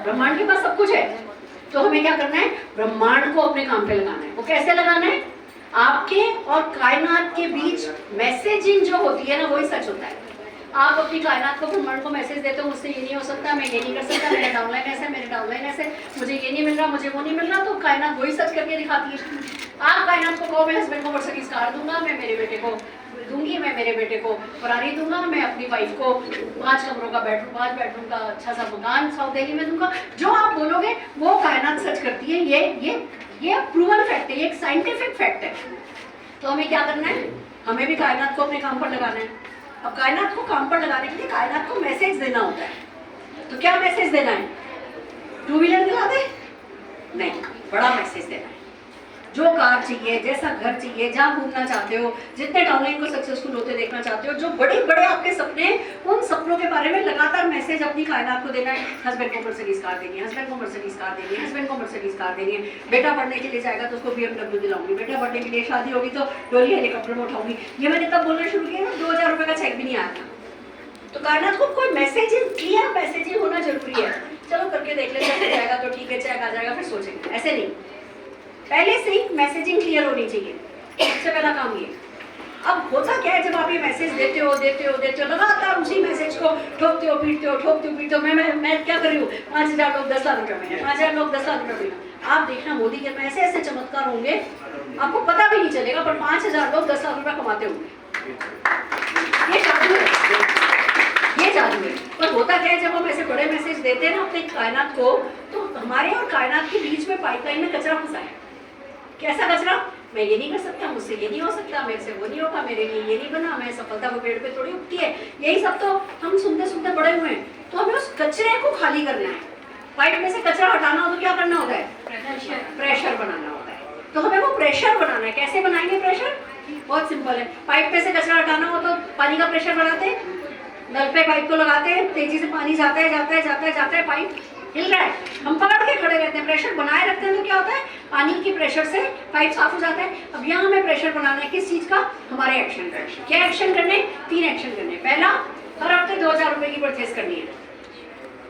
ब्रह्मांड के पास सब कुछ है। तो हमें क्या करना है, ब्रह्मांड को अपने काम पे लगाना है। वो कैसे लगाना है, आपके और कायनात के बीच मैसेजिंग जो होती है ना, वही सच होता है। आप अपनी कायनात को, ब्रह्मांड को मैसेज देते हो, मुझसे ये नहीं हो सकता, मैं ये नहीं कर सकता, मेरा डाउनलाइन ऐसे, मेरे डाउनलाइन ऐसे, मुझे ये नहीं मिल रहा, मुझे वो नहीं मिल रहा, तो कायनात वही सच करके दिखाती है। आप कायनात को कहो मैं हस्बैंड को मर्सिडीज कार दूंगा, मैं मेरे बेटे को दूंगी, मैं मेरे बेटे को फरारी दूंगा, मैं अपनी वाइफ को 5 कमरों का बेडरूम, 5 बेडरूम का अच्छा सा मकान साउथ दिल्ली में दूंगा। जो आप बोलोगे वो कायनात सच करती है। ये प्रूवन फैक्ट है, ये एक साइंटिफिक फैक्ट है। तो हमें क्या करना है, हमें भी कायनात को अपने काम पर लगाना है। अब कायनात को काम पर लगाने के लिए कायनात को मैसेज देना होता है। तो क्या मैसेज देना है, 2 व्हीलर दिला दे? नहीं, बड़ा मैसेज देना है। जो कार चाहिए, जैसा घर चाहिए, जहाँ घूमना चाहते हो, जितने डाउनलाइन को सक्सेसफुल होते देखना चाहते हो, जो बड़े बड़े आपके सपने, उन सपनों के बारे में लगातार मैसेज अपनी कायनात को देना है। हस्बैंड को मर्सिडीज कार देनी है, हस्बैंड को मर्सिडीज कार देनी है, हस्बैंड को मर्सिडीज कार देनी है। बेटा पढ़ने के लिए जाएगा तो उसको BMW दिलाऊंगी, बेटा पढ़ने के लिए शादी होगी तो डोली हेलीकॉप्टर में उठाऊंगी। ये मैंने तब बोलना शुरू किया ना, 2000 रुपये का चेक भी नहीं आया था। तो कायनात को कोई मैसेजिंग, क्लियर मैसेजिंग होना जरूरी है। चलो करके देख लेते हैं, जाएगा तो ठीक है, चेक आ जाएगा फिर सोचेंगे, ऐसे नहीं। पहले से ही मैसेजिंग क्लियर होनी चाहिए, सबसे पहला काम ये। अब होता क्या है, जब आप ये मैसेज देते हो लगातार उसी मैसेज को ठोकते हो पीटते हो, मैं क्या कर रही हूँ, 5000 लोग 10 लाख रुपये महीना, 5000 लोग 10 लाख रुपये महीना। आप देखना मोदी के में ऐसे ऐसे चमत्कार होंगे, आपको पता भी नहीं चलेगा, पर 5000 लोग 10 लाख रुपये कमाते होंगे। ये जादू है, ये जादू है। पर होता क्या है, जब हम ऐसे बड़े मैसेज देते हैं ना अपने कायनात को, तो हमारे और कायनात के बीच में पाइपलाइन में कचरा फंसा है। कैसा कचरा, मैं ये नहीं कर सकता, मुझसे ये नहीं हो सकता, मेरे से वो नहीं होगा, मेरे लिए ये नहीं बना, मैं सफलता को पेड़ पे थोड़ी उगती है, यही सब तो हम सुनते सुनते बड़े हुए हैं। तो हमें उस कचरे को खाली करना है। पाइप में से कचरा हटाना हो तो क्या करना होता है, प्रेशर बनाना होता है। तो हमें वो प्रेशर बनाना है। कैसे बनाएंगे प्रेशर, बहुत सिंपल है। पाइप में से कचरा हटाना हो तो पानी का प्रेशर बढ़ाते हैं, नल पे पाइप को लगाते हैं, तेजी से पानी जाता है, पाइप हिल रहा है, हम पकड़ के खड़े रहते हैं, प्रेशर बनाए रखते हैं, तो क्या होता है, पानी की प्रेशर से पाइप साफ हो जाता है। अब यहाँ हमें प्रेशर बनाना है, किस चीज का, हमारे एक्शन का। क्या एक्शन करने, 3 एक्शन करने। पहला, हर हफ्ते 2000 रुपये की परचेज करनी है,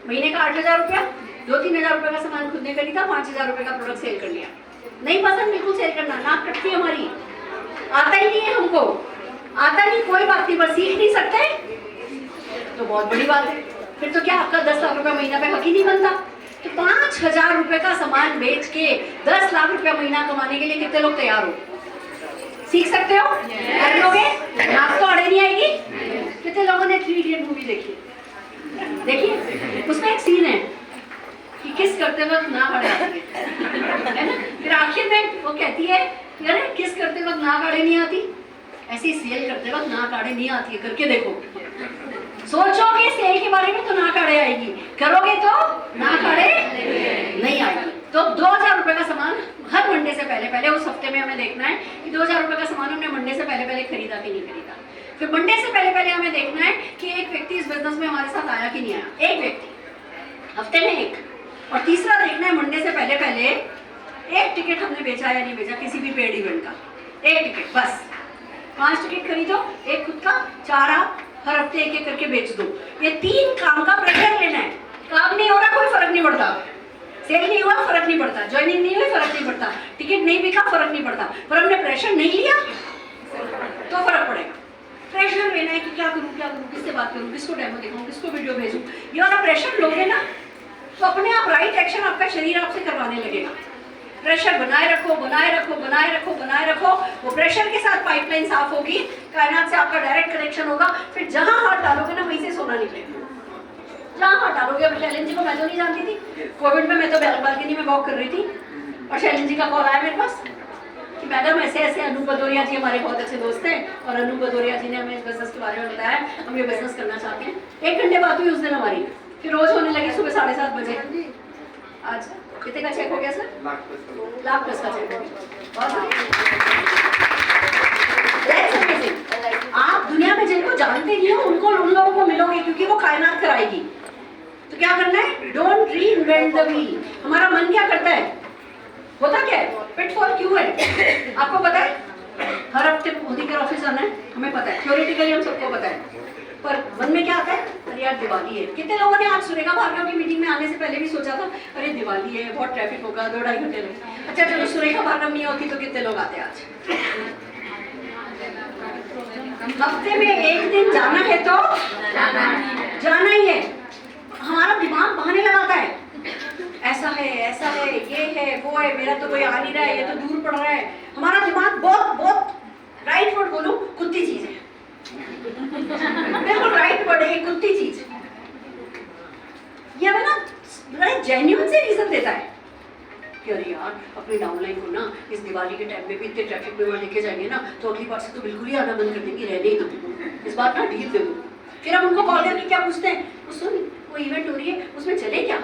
महीने का 8000 रुपया, 2-3 हजार रुपये का सामान खुद ने खरीदा, 5000 रुपये का प्रोडक्ट सेल कर लिया। नहीं पसंद, बिल्कुल सेल करना, नाक कटती है हमारी, आता ही नहीं है हमको, आता नहीं, कोई बात नहीं, पर सीख नहीं सकते तो बहुत बड़ी बात है। फिर तो क्या आपका 10 लाख रुपया महीना पे हक ही नहीं बनता। तो 5000 रुपये का सामान बेच के 10 लाख रुपया महीना कमाने के लिए कितने लोग तैयार हो, सीख सकते हो, कर लोगे, नाक तो अड़े नहीं आएगी। कितने लोगों ने 3 इडियट मूवी देखी, देखिए उसमें एक सीन है कि किस करते वक्त नाक अड़े आती है ना, फिर आखिर में वो कहती है यार किस करते वक्त नाक अड़े नहीं आती, ऐसी सेल करते वक्त नाक अड़े नहीं आती है, करके देखो। सोचोगे सेल के बारे में तो नाक अड़े आएगी, करोगे तो नाक अड़े नहीं आएगी। तो 2000 रुपये का सामान हर मंडे से पहले उस हफ्ते में हमें देखना है कि 2000 रुपये का सामान हमने मंडे से पहले खरीदा कि नहीं खरीदा। फिर मंडे से पहले हमें देखना है कि एक व्यक्ति इस बिजनेस में हमारे साथ आया कि नहीं आया, एक व्यक्ति हफ्ते में एक। और तीसरा देखना है मंडे से पहले एक टिकट हमने बेचा या नहीं बेचा किसी भी पेड इवेंट का, एक टिकट बस। 5 टिकट खरीदो, एक खुद का, 4 आप हर हफ्ते एक करके बेच दो। ये 3 काम का प्रेशर लेना है। काम नहीं हो रहा कोई फर्क नहीं पड़ता, सेल नहीं हुआ फर्क नहीं पड़ता, ज्वाइनिंग नहीं हुई फर्क नहीं पड़ता, टिकट नहीं बिका फर्क नहीं पड़ता, पर हमने प्रेशर नहीं लिया तो फर्क पड़ेगा। प्रेशर लेना है कि क्या करूँ, किससे बात करूँ, किसको डेमो दिखाऊँ, किसको वीडियो भेजूँ। ये वाला प्रेशर लोगे ना तो अपने आप राइट एक्शन आपका शरीर आपसे करवाने लगेगा। प्रेशर बनाए रखो, वो प्रेशर के साथ पाइपलाइन साफ होगी, कायनात से आपका डायरेक्ट कनेक्शन होगा। फिर जहां हाथ डालोगे ना वहीं से सोना निकलेगा, जहां हाथ डालोगे। अब शैलेंद्र जी को मैं तो नहीं जानती थी, कोविड में मैं तो बालकनी में वॉक कर रही थी और शैलेंद्र जी का कॉल आया मेरे पास कि मैडम ऐसे ऐसे अनूप भदौरिया जी हमारे बहुत अच्छे दोस्त हैं और अनूप भदौरिया जी ने हमें इस बिजनेस के बारे में बताया, हम ये बिजनेस करना चाहते हैं। 1 घंटे बात हुई उस दिन हमारी, फिर रोज होने लगी सुबह 7:30 बजे। आज कितने का चेक हो गया सर? लाख प्लस का चेक हो गया। आप दुनिया में जिनको जानते नहीं हो उन लोगों को मिलोगे क्योंकि वो कायनात कराएगी। तो क्या करना है, डोंट रीइन्वेंट द व्हील। हमारा मन क्या करता है, होता क्या है, पिटफॉल क्यों है आपको पता है? हर हफ्ते मोदी के ऑफिस आना है, हमें पता है, थ्योरेटिकली हम सबको पता है, पर मन में क्या आता है, अरे यार दिवाली है, कितने लोगों ने आज सुरेखा भार्गव की मीटिंग में आने से पहले भी सोचा था अरे दिवाली है, बहुत ट्रैफिक होगा, 2-2.5 घंटे लगे। अच्छा चलो सुरेखा भार्गव नहीं होती तो कितने लोग आते आज? हफ्ते में एक दिन जाना है तो जाना ही है। हमारा दिमाग बहाने लगाता है, ऐसा है, ये है, वो है, मेरा तो कोई आ नहीं रहा है, ये तो दूर पड़ रहा है। हमारा दिमाग बहुत राइट वर्ड बोलूं, कुत्ती चीज है। बिल्कुल राइट वर्ड है, कुत्ती चीज। ये हमें ना बड़ा जेन्युइन से रीजन देता है कि अरे यार अपनी डाउनलाइन को ना इस दिवाली के टाइम में भी इतने ट्रैफिक में वहाँ लेके जाएंगे ना तो अगली बार से तो बिल्कुल ही आना बंद कर देंगे, रहने ही दो, इस बार ना ढील दे दो। फिर हम उनको कॉल करके क्या पूछते हैं, सुन वो इवेंट हो रही है उसमें चले क्या?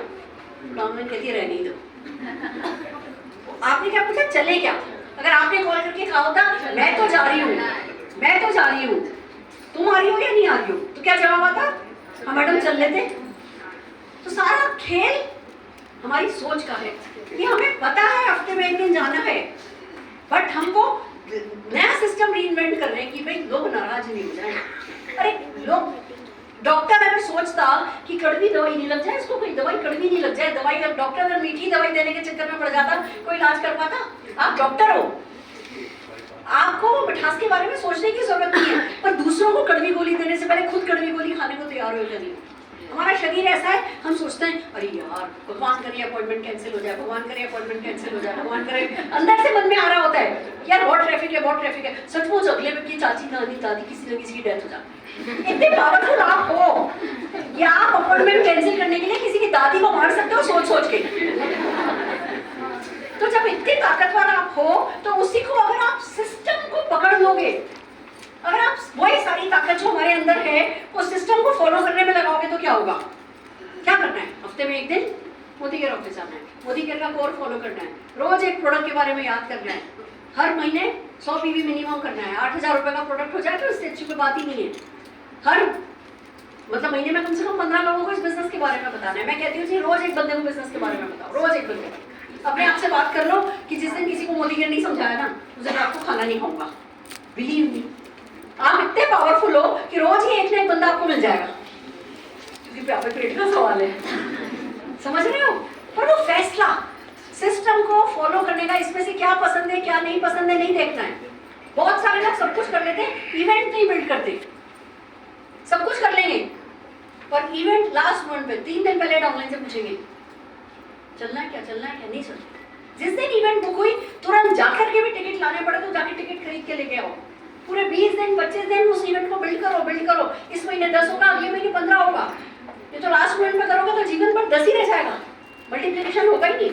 डाउनलाइन कहती है रहने ही दो। आपने क्या पूछा, चले क्या? अगर आपने कॉल करके कहा होता मैं तो जा रही हूँ, तुम आ रही हो या नहीं आ रही हो, तो क्या जवाब आता? हाँ मैडम चल लेते। तो सारा खेल हमारी सोच का है। ये हमें पता है हफ्ते में एक दिन जाना है, बट हमको नया सिस्टम रीइन्वेंट कर रहे हैं कि भाई लोग नाराज नहीं हो जाए। अरे लोग, डॉक्टर अगर सोचता कि कड़वी दवाई नहीं लग जाए, इसको कोई दवाई कड़वी नहीं लग जाए, दवाई अगर डॉक्टर अगर मीठी दवाई देने के चक्कर में पड़ जाता, कोई इलाज कर पाता? आप डॉक्टर हो, आपको मिठास के बारे में सोचने की जरूरत नहीं है, पर दूसरों को कड़वी गोली देने से पहले खुद कड़वी गोली खाने को तैयार हो जाए। हमारा शरीर ऐसा है, हम सोचते हैं अरे यार भगवान करे अपॉइंटमेंट कैंसिल हो जाए, भगवान करे अपॉइंटमेंट कैंसिल हो जाए, भगवान करे। अंदर से मन में आ रहा होता है यार बहुत ट्रैफिक है, सचमुच अगले में की चाची नानी दादी किसी न किसी की डेथ हो जाए। इतने पावरफुल आप हो या आप अपॉइंटमेंट कैंसिल करने के लिए किसी की दादी को मार सकते हो सोच के। तो जब इतने ताकतवर आप हो तो उसी को अगर आप सिस्टम को पकड़ लोगे, अगर आप वही सारी ताकत जो हमारे अंदर है उस सिस्टम को फॉलो करने में लगाओगे तो क्या होगा? क्या करना है? हफ्ते में एक दिन मोदी केयर ऑफिस जाना है, मोदी केयर का कोर फॉलो करना है, रोज एक प्रोडक्ट के बारे में याद करना है, हर महीने 100 PV मिनिमम करना है। 8,000 रुपए का प्रोडक्ट हो जाए तो इससे अच्छी कोई बात ही नहीं है। हर मतलब महीने में कम से कम 15 लोगों को इस बिजनेस के बारे में बताना है। मैं कहती हूँ जी रोज एक बंदे को बिजनेस के बारे में बताओ, रोज एक बंदे को। अपने आप से बात कर लो कि जिस दिन किसी को मोदी केयर नहीं समझाया ना उस दिन आपको खाना नहीं खाऊंगा। बिलीव मी, आप इतने पावरफुल हो कि रोज ही एक ना एक बंदा आपको मिल जाएगा, क्योंकि आपके पेट का सवाल है, समझ रहे हो? पर वो फैसला सिस्टम को फॉलो करने का, इसमें से क्या पसंद है क्या नहीं पसंद है नहीं देखना है। बहुत सारे लोग सब कुछ कर लेते हैं, इवेंट नहीं बिल्ड करते। सब कुछ कर लेंगे पर इवेंट लास्ट मोमेंट पे 3 दिन पहले ऑनलाइन से पूछेंगे चलना है क्या नहीं चलना। जिस दिन इवेंट बुक हुई तुरंत जाकर के भी टिकट लाने पड़े तो जाके टिकट खरीद के लेके आओ। पूरे 20 दिन 25 दिन उस इवेंट को बिल्ड करो। इस महीने 10 होगा, अगले महीने 15 होगा। ये तो लास्ट मोमेंट में करोगे तो जीवन भर 10 ही रह जाएगा, मल्टीप्लिकेशन होगा ही नहीं।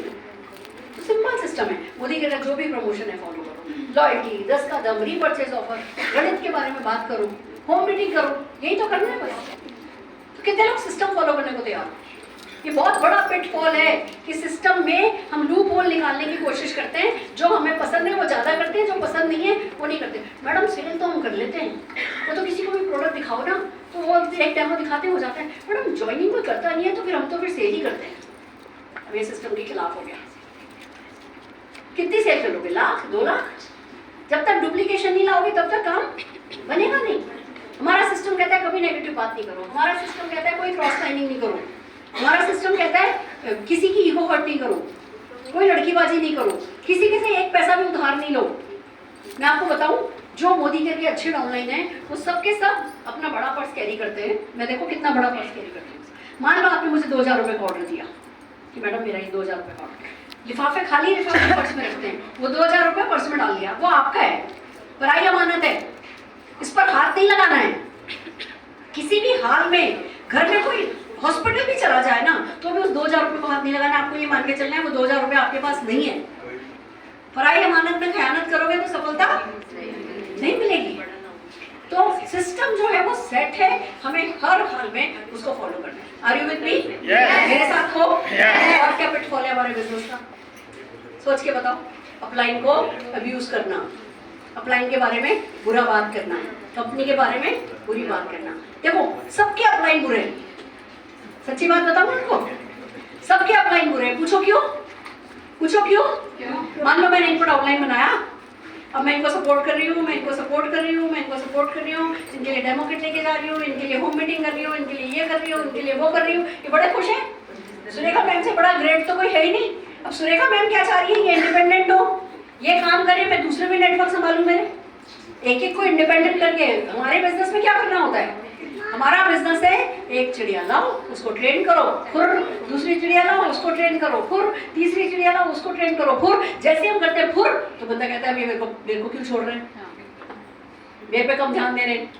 तो सिंपल सिस्टम है। मोदी के जो भी प्रमोशन है फॉलो करो, लॉयल्टी, 10 का दम, रीपर्चेज ऑफर, गणित के बारे में बात करो, होम मीटिंग करो, यही तो करना है बस। तो कितने लोग सिस्टम फॉलो करने को तैयार? ये बहुत बड़ा पिटफॉल है कि सिस्टम में हम लूप होल निकालने की कोशिश करते हैं। जो हमें पसंद है वो ज़्यादा करते हैं, जो पसंद नहीं है वो नहीं करते। मैडम सेल तो हम कर लेते हैं, वो तो किसी को भी प्रोडक्ट दिखाओ ना तो वो एक टाइम में दिखाते हो जाता है। मैडम ज्वाइनिंग कोई करता नहीं है तो फिर हम तो फिर सेल ही करते हैं। अब ये सिस्टम के खिलाफ हो गया। कितनी सेल करोगे? 1 लाख 2 लाख? जब तक डुप्लीकेशन नहीं लाओगे तब तक काम बनेगा नहीं। हमारा सिस्टम कहता है कभी नेगेटिव बात नहीं करो, हमारा सिस्टम कहता है कोई क्रॉस लाइनिंग नहीं करो, हमारा सिस्टम कहता है किसी की ईगो हर्ट नहीं करो, कोई लड़कीबाजी नहीं करो, किसी के से एक पैसा भी उधार नहीं लो। मैं आपको बताऊं जो मोदी के अच्छे ऑनलाइन है वो सबके सब अपना बड़ा पर्स कैरी करते हैं। मैं देखो कितना बड़ा पर्स कैरी करते हैं। मान लो आपने मुझे 2000 रुपये का ऑर्डर दिया कि मैडम मेरा ये 2000 रुपये का ऑर्डर, लिफाफे खाली लिफाफे पर्स में रखते हैं, वो 2000 रुपये पर्स में डाल दिया, वो आपका है, पराई अमानत है, इस पर हाथ नहीं लगाना है। किसी भी हाल में घर में कोई हॉस्पिटल भी चला जाए ना तो भी उस 2000 रुपये को हाथ नहीं लगाना। आपको ये मान के चलना है वो 2000 रुपये आपके पास नहीं है। पराई अमानत में खयानत करोगे तो सफलता नहीं मिलेगी। तो सिस्टम जो है वो सेट है, हमें हर हाल में उसको फॉलो करना है। Are you with me? मेरे साथ हो? और क्या पिटफॉल है हमारे बिजनेस का? सोच के बताओ। अपलाइन को अब्यूज करना, अपलाइन के बारे में बुरा बात करना, कंपनी के बारे में बुरी बात करना। देखो सबके अपलाइन बुरे हैं, सच्ची बात बताऊं उनको, सबके अपलाइन बुरे हैं। पूछो क्यों? मान लो मैंने इनपुट आउटलाइन बनाया, अब मैं इनको सपोर्ट कर रही हूँ, मैं इनको सपोर्ट कर रही हूँ, मैं इनको सपोर्ट कर रही हूँ, इनके लिए डेमो किट लेके जा रही हूँ, इनके लिए होम मीटिंग कर रही हूँ, इनके लिए ये कर रही हूँ, इनके लिए वो कर रही हूँ। ये बड़े खुश हैं। सुरेखा मैम से बड़ा ग्रेट तो कोई है ही नहीं। अब सुरेखा मैम क्या चाह रही है, ये इंडिपेंडेंट हो, ये काम करे, मैं दूसरे भी नेटवर्क संभालूं। मेरे एक एक को इंडिपेंडेंट करके हमारे बिजनेस में क्या करना होता है? हमारा बिजनेस है एक चिड़िया लाओ उसको ट्रेन करो, फिर दूसरी चिड़िया लाओ उसको ट्रेन करो, फिर तीसरी चिड़िया लाओ उसको ट्रेन करो, फिर जैसे हम करते हैं फिर तो बंदा कहता है मेरे को क्यों छोड़ रहे हैं, मेरे पे कम ध्यान दे रहे हैं।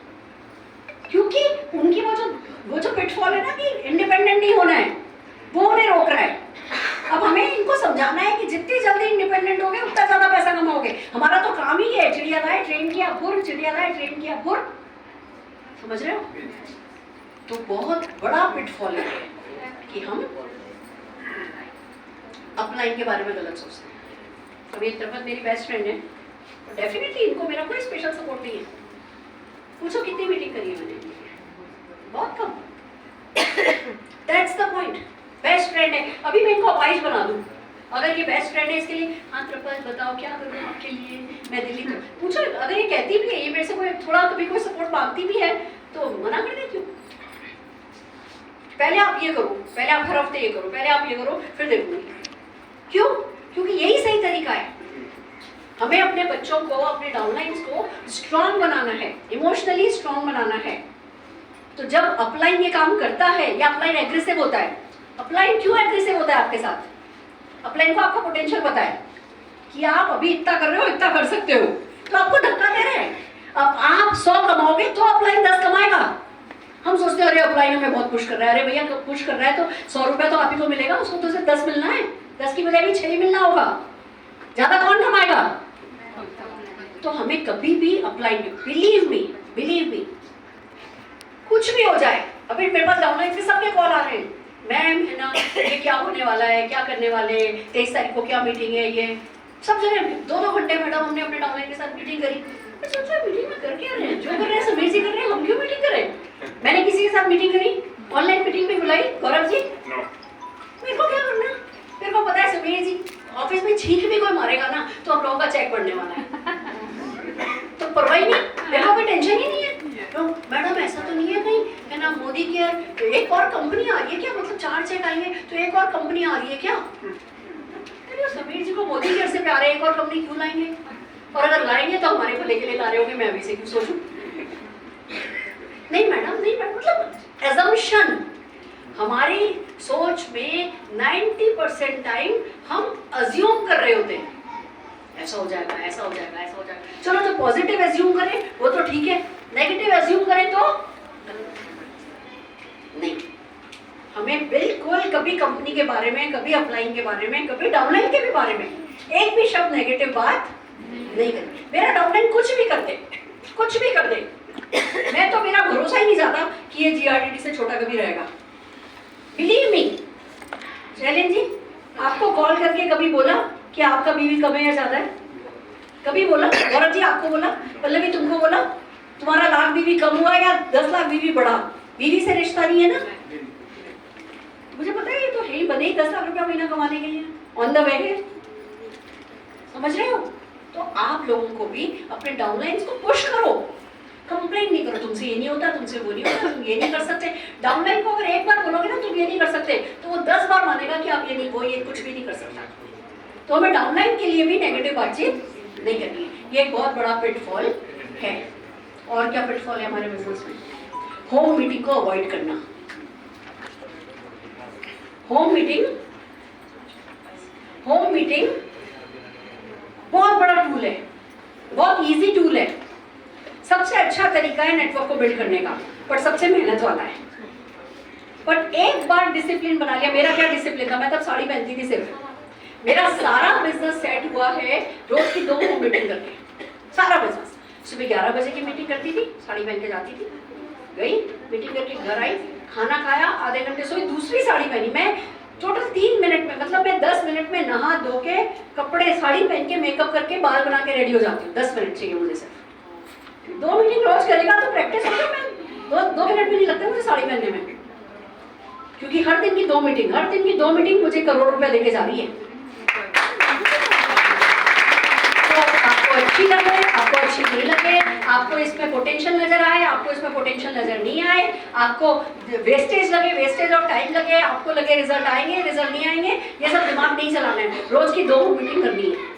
क्योंकि उनकी वो जो पिटफॉल है ना कि इंडिपेंडेंट नहीं होना है, वो उन्हें रोक रहा है। अब हमें इनको समझाना है कि जितनी जल्दी इंडिपेंडेंट होगे उतना ज्यादा पैसा कमाओगे। हमारा तो काम ही है चिड़िया लाए ट्रेन किया फुर, चिड़िया लाए ट्रेन किया फुर। समझ रहे हो? तो बहुत बड़ा पिटफॉल है कि हम अपलाइन के बारे में गलत सोचते हैं। अभी एक तरफ मेरी बेस्ट फ्रेंड है, डेफिनेटली इनको मेरा कोई स्पेशल सपोर्ट नहीं है। पूछो कितनी मीटिंग करी है मैंने? बहुत कम। That's the point. Best friend है, अभी मैं इनको वाइज बना दूं। अगर ये बेस्ट फ्रेंड है इसके लिए, हाँ प्रपल बताओ क्या करूँ आपके लिए, मैं दिल्ली में पूछो। अगर ये कहती भी है, ये मेरे से कोई थोड़ा कभी कोई सपोर्ट मांगती भी है तो मना कर देती हूँ। पहले आप ये करो, पहले आप हर हफ्ते ये करो, पहले आप ये करो, फिर देखूंगी। क्यों? क्योंकि यही सही तरीका है। हमें अपने बच्चों को, अपने डाउनलाइंस को स्ट्रांग बनाना है, इमोशनली स्ट्रांग बनाना है। तो जब अपलाइन ये काम करता है या अपलाइन एग्रेसिव होता है, अपलाइन क्यों एग्रेसिव होता है आपके साथ? अपलाइन को आपका पोटेंशियल पता है कि आप अभी इतना कर रहे हो, इतना कर सकते हो, तो आपको धक्का दे रहे हैं। अब आप 100 कमाओगे तो अपलाइन 10 कमाएगा। हम सोचते हैं अरे अपलाइन हमें बहुत पुश कर रहा है, अरे भैया पुश कर रहा है तो 100 रुपया तो आप ही को मिलेगा, उसको तो सिर्फ 10 मिलना है, 10 की बजाय भी 6 ही मिलना होगा, ज्यादा कौन कमाएगा? तो हमें कभी भी अपलाइन, बिलीव मी, कुछ भी हो जाए। अभी मेरे पास डाउनलाइन से सबके कॉल आ रहे हैं, मैम है ना ये क्या होने वाला है, क्या करने वाले, 23 तारीख को क्या मीटिंग है, ये सब जगह 2-2 घंटे मैडम हमने अपने डाउनलाइन के साथ मीटिंग करी। सोचा मीटिंग में कर क्या रहे हैं, जो कर रहे हैं समीर जी कर रहे हैं, हम क्यों मीटिंग करें? मैंने किसी के साथ मीटिंग करी, ऑनलाइन मीटिंग भी बुलाई, गौरव जी मेरे को क्या करना, मेरे को पता है समीर जी ऑफिस में छींक भी कोई मारेगा ना तो हम लोगों का चेक बढ़ने वाला है, तो परवाह नहीं, मेरे को कोई टेंशन ही नहीं है। तो मैडम ऐसा तो नहीं है कहीं है ना मोदी केयर एक और कंपनी आ रही है क्या, मतलब 4 चेक आएंगे तो एक और कंपनी आ रही है क्या? समीर जी को मोदी केयर से प्यार है, एक और कंपनी क्यों लाएंगे? और अगर लाएंगे तो हमारे भले के लिए ला रहे होंगे, मैं अभी से क्यों सोचूं? नहीं मैडम, मतलब एजम्पशन, हमारी सोच में 90% टाइम हम अज्यूम कर रहे होते हैं, ऐसा हो जाएगा, ऐसा हो जाएगा, ऐसा हो जाएगा। चलो जो पॉजिटिव एज्यूम करें वो तो ठीक है, नेगेटिव एज्यूम करें तो नहीं। हमें बिल्कुल कभी कंपनी के बारे में, कभी अपलाइन के बारे में, कभी डाउनलाइन के भी बारे में एक भी शब्द नेगेटिव बात नहीं करनी। मेरा डाउनलाइन कुछ भी कर दे, कुछ भी कर दे, मैं तो मेरा भरोसा ही नहीं जाता कि ये जीआरडीडी से छोटा कभी रहेगा। बिलीव मी, शैलेन जी आपको कॉल करके कभी बोला कि आपका बीवी कम है या ज्यादा है? कभी बोला? गौरव जी आपको बोला? पल्लवी तुमको बोला? तुम्हारा लाख बीवी कम हुआ या 10 लाख बीवी बढ़ा? बीवी से रिश्ता नहीं है ना। मुझे पता है ये तो है ही, बने ही 10 लाख रुपया महीना कमाने के लिए, ऑन द वे है। समझ रहे हो? तो आप लोगों को भी अपने डाउनलाइंस को पुश करो, कंप्लेन नहीं करो तुमसे ये नहीं होता, तुमसे वो नहीं होता, तुम ये नहीं कर सकते। डाउनलाइन को अगर एक बार बोलोगे ना तुम ये नहीं कर सकते, तो वो 10 बार मानेगा कि आप ये नहीं, वो ये कुछ भी नहीं कर सकता। तो हमें डाउनलाइन के लिए भी नेगेटिव बातचीत नहीं करनी है, ये एक बहुत बड़ा पिटफॉल है। और क्या पिटफॉल है हमारे बिजनेस में? होम मीटिंग को अवॉइड करना। होम मीटिंग बहुत बड़ा टूल है, बहुत इजी टूल है, सबसे अच्छा तरीका है नेटवर्क को बिल्ड करने का, पर सबसे मेहनत वाला है। पर एक बार डिसिप्लिन बना लिया, मेरा क्या डिसिप्लिन था, मैं तब साड़ी पहनती थी सिर्फ, मेरा सारा बिजनेस सेट हुआ है रोज की 2 मीटिंग करके, सारा बिजनेस। सुबह 11 बजे की मीटिंग करती थी, साड़ी पहन के जाती थी, गई मीटिंग करके घर आई, खाना खाया, आधे घंटे सोई, दूसरी साड़ी पहनी। मैं टोटल 3 मिनट में, मतलब मैं 10 मिनट में नहा धो के, कपड़े साड़ी पहन के, मेकअप करके, बाल बना के रेडी हो जाती हूँ। 10 मिनट चाहिए मुझे सिर्फ। 2 मीटिंग रोज करेगा तो प्रैक्टिस होगा, मैं 2 मिनट भी नहीं लगते मुझे साड़ी पहनने में, क्योंकि हर दिन की 2 मीटिंग मुझे करोड़ रुपया देके जा रही है। तो आपको अच्छी लगे, आपको अच्छी नहीं लगे, आपको इसमें पोटेंशियल नजर आए, आपको इसमें पोटेंशियल नजर नहीं आए, आपको वेस्टेज लगे, वेस्टेज ऑफ टाइम लगे, आपको लगे रिजल्ट आएंगे, रिजल्ट नहीं आएंगे, ये सब दिमाग नहीं चलाना है। रोज की 2 मीटिंग करनी है।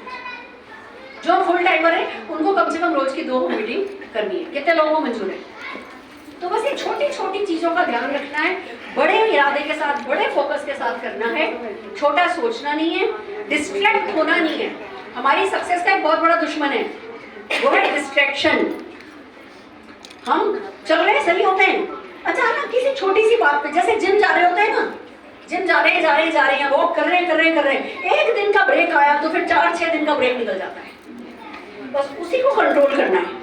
जो फुल टाइमर है उनको कम से कम रोज की 2 मीटिंग करनी है। कितने लोगों को मंजूर है? तो बस ये छोटी छोटी चीजों का ध्यान रखना है, बड़े इरादे के साथ, बड़े फोकस के साथ करना है, छोटा सोचना नहीं है, डिस्ट्रैक्ट होना नहीं है। हमारी सक्सेस का एक बहुत बड़ा दुश्मन है, वो है डिस्ट्रैक्शन। हम चल रहे सही होते हैं, अचानक किसी छोटी सी बात पे, जैसे जिम जा रहे होते हैं ना, जिम जा रहे हैं, वॉक कर रहे हैं, एक दिन का ब्रेक आया तो फिर 4-6 दिन का ब्रेक निकल जाता है। बस उसी को कंट्रोल करना है,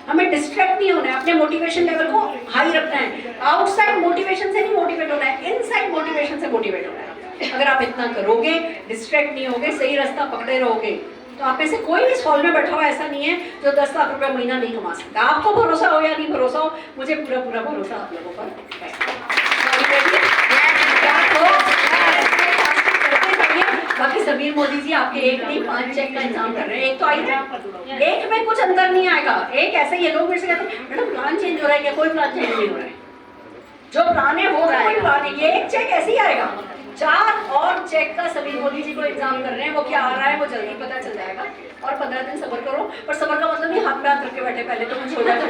हमें डिस्ट्रैक्ट नहीं होना है, अपने मोटिवेशन लेवल को हाई रखना है। आउटसाइड मोटिवेशन से नहीं मोटिवेट होना है, इनसाइड मोटिवेशन से मोटिवेट होना है। अगर आप इतना करोगे, डिस्ट्रैक्ट नहीं होगे, सही रास्ता पकड़े रहोगे, तो आप में से कोई इस हॉल में बैठा हुआ ऐसा नहीं है जो 10 लाख रुपया महीना नहीं कमा सकता। आपको भरोसा हो या नहीं भरोसा हो, मुझे पूरा भरोसा आप लोगों पर है। बाकी समीर मोदी जी आपके एक नहीं 5 चेक का इंतजाम कर रहे हैं। एक तो आई, एक में कुछ अंतर नहीं आएगा, एक ऐसे ही है। लोग मेरे से कहते हैं मैडम प्लान चेंज हो रहा है क्या? कोई प्लान चेंज नहीं हो रहा है, जो प्लान है वो कोई प्लान है। ये एक चेक ऐसे ही आएगा। 4 और चेक का समीर मोदी जी को इंतजाम कर रहे हैं, वो क्या आ रहा है वो जल्दी पता चल जाएगा। और 15 दिन सब्र करो, पर सब्र का मतलब ये हाथ पे हाथ रख के बैठे, पहले तो कुछ हो जाए तो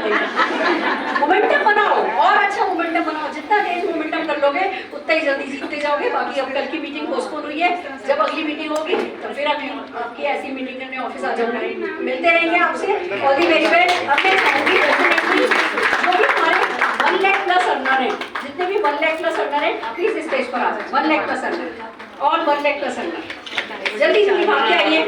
मोमेंटम बनाओ, और अच्छा मोमेंटम बनाओ। जितना तेज मोमेंटम कर लोगे उतना ही जल्दी जीतते जाओगे। बाकी अब कल की मीटिंग पोस्टपोन हुई है, जब अगली मीटिंग होगी तो फिर अगली आपकी ऐसी मीटिंग करने ऑफिस आ जाऊंगी, मिलते रहेंगे आपसे। All the very best. अब मैं चाहूंगी जो भी हमारे 1 लाख प्लस अर्नर है, जितने भी 1 लाख प्लस अर्नर है, प्लीज स्टेज पर आ जाए। 1 lakh plus earner, all 1 lakh plus earner, जल्दी भाग के आइए।